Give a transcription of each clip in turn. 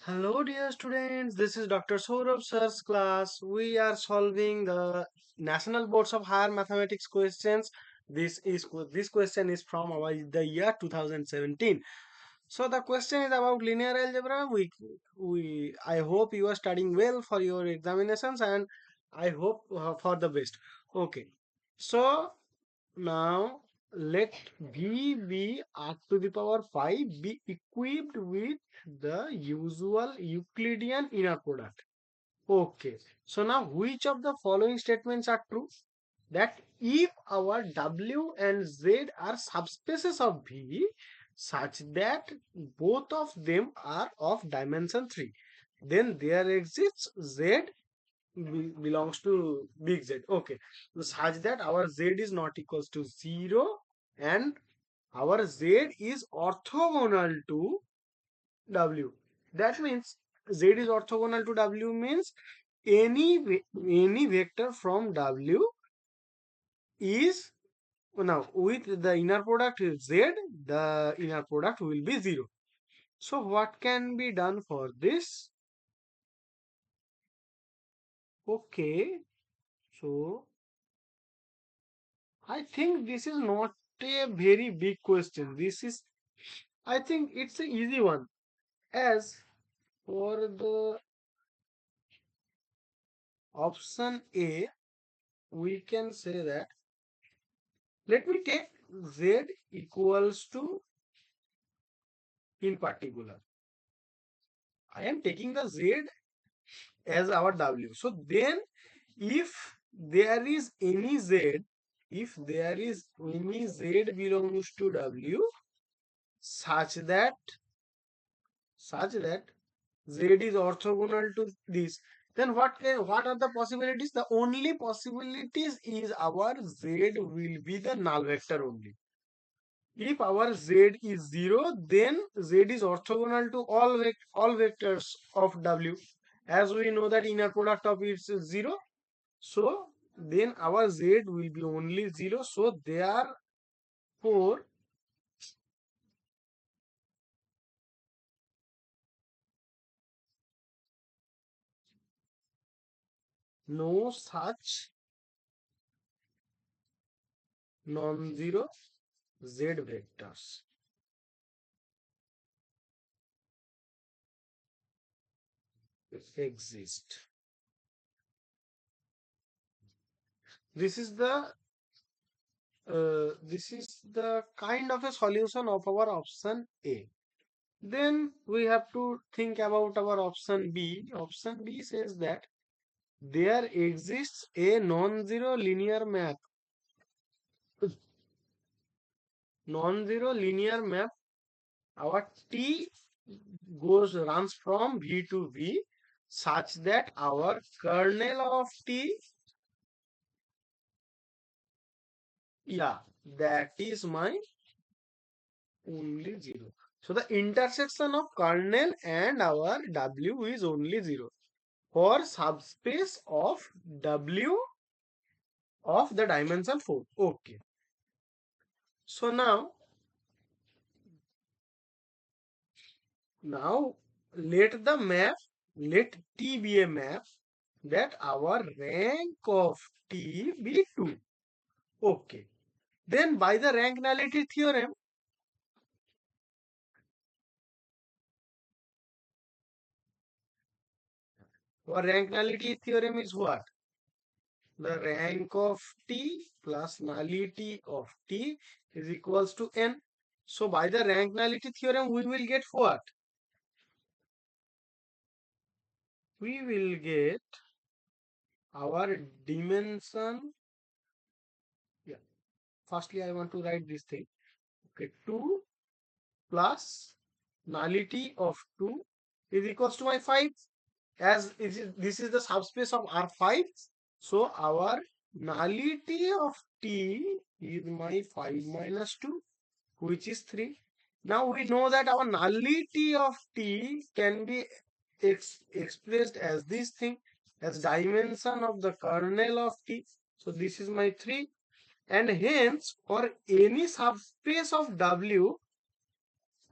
Hello, dear students. This is Dr. Sourav sir's class. We are solving the National Boards of Higher Mathematics questions. This question is from the year 2017. So the question is about linear algebra. I hope you are studying well for your examinations, and I hope for the best. Okay. So now let V be r to the power 5 be equipped with the usual Euclidean inner product. Okay. So now which of the following statements are true? That if our W and Z are subspaces of V such that both of them are of dimension 3, then there exists Z belongs to big Z. Okay. So such that our Z is not equals to 0 and our Z is orthogonal to W. That means Z is orthogonal to W means any vector from W is now with the inner product is Z, the inner product will be 0. So what can be done for this? Okay. So I think this is not a very big question. I think it's an easy one. As for the option A, we can say that let me take Z equals to in particular. I am taking the Z as our W. So then if there is any Z, if there is any Z belongs to W such that Z is orthogonal to this, then what are the possibilities? The only possibilities is our Z will be the null vector only. If our Z is 0, then Z is orthogonal to all vectors of W. As we know that inner product of it is 0, so then our Z will be only 0. So therefore no such non-zero Z vectors exist. This is the kind of a solution of our option A. Then we have to think about our option B. Option B says that there exists a non-zero linear map. Non-zero linear map. Our T runs from V to V such that our kernel of T, yeah, that is my only 0. So the intersection of kernel and our W is only 0 for subspace of W of the dimension 4. Okay. So now let T be a map that our rank of T be 2. Okay. Then by the rank nullity theorem, our rank nullity theorem is what? The rank of T plus nullity of T is equals to N. So by the rank nullity theorem, we will get what? We will get our dimension. Yeah. Firstly, I want to write this thing. Okay, 2 plus nullity of 2 is equals to my 5. As this is the subspace of R5. So our nullity of T is my 5 minus 2, which is 3. Now we know that our nullity of T can be expressed as this thing, as dimension of the kernel of T. So this is my 3. And hence, for any subspace of W,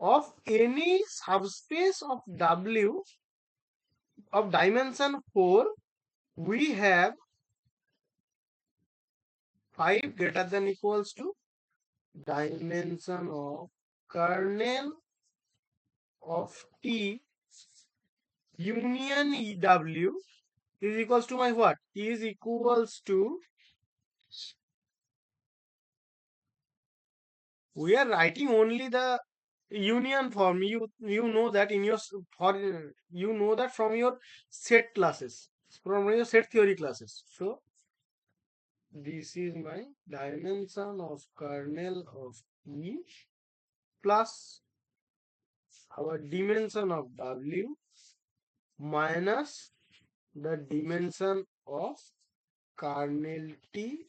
of any subspace of W of dimension 4, we have 5 greater than equals to dimension of kernel of T union EW is equals to my what? Is equals to, we are writing only the union form. You know that in your for you know that from your set classes, from your set theory classes. So this is my dimension of kernel of E plus our dimension of W minus the dimension of kernel T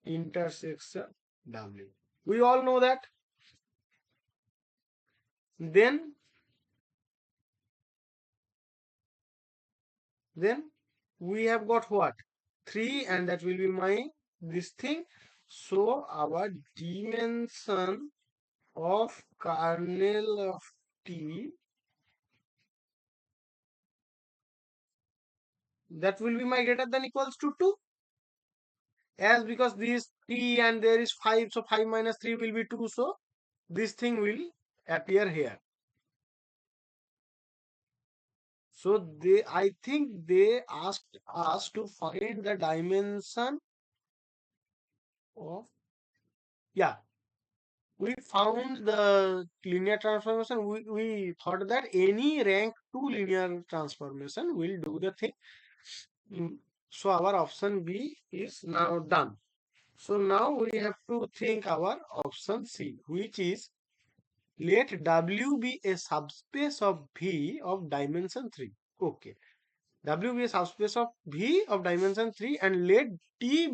intersection W. We all know that. Then we have got what? 3, and that will be my this thing. So our dimension of kernel of T, that will be my greater than equals to 2, as because this T and there is 5, so 5 minus 3 will be 2, so this thing will appear here. So I think they asked us to find the dimension of, yeah, we found the linear transformation. We thought that any rank 2 linear transformation will do the thing. So our option B is now done. So now we have to think our option C, which is let W be a subspace of V of dimension 3. Okay. W be a subspace of V of dimension 3, and let T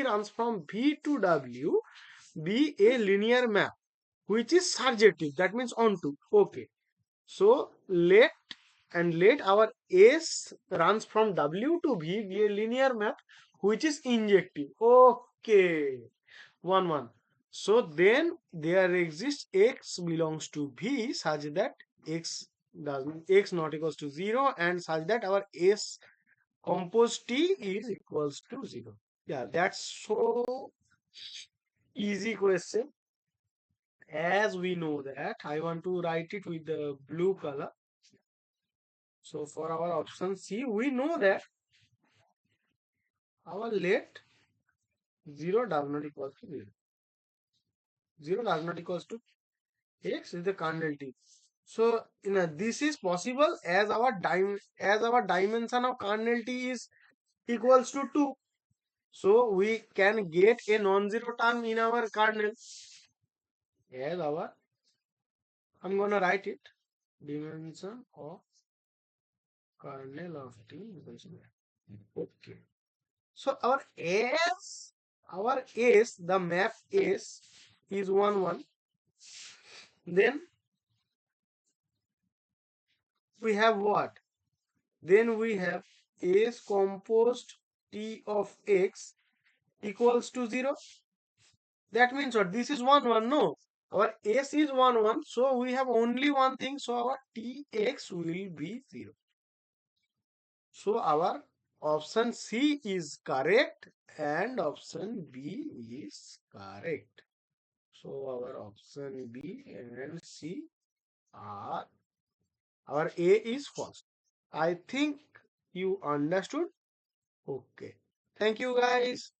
runs from V to W be a linear map which is surjective, that means onto. Okay, so let our S runs from W to V be a linear map which is injective. Okay, 1 1. So then there exists X belongs to V such that X not equals to 0, and such that our S compose T is equals to 0. Yeah, that's so easy question. As we know that, I want to write it with the blue color. So for our option C, we know that our let 0 does not equal to 0. 0 does not equals to X is the kernel T. So this is possible as our dimension of kernel T is equals to 2. So we can get a non-zero term in our kernel as our, I'm gonna write it, dimension of kernel of T equals to, okay. So our S, the map S is 1 1. Then we have what? Then we have S composed T of X equals to 0. That means what? This is 1 1. No. Our S is 1 1. So we have only one thing. So our Tx will be 0. So our option C is correct and option B is correct. So our option B and C are, our A is false. I think you understood. Okay. Thank you guys.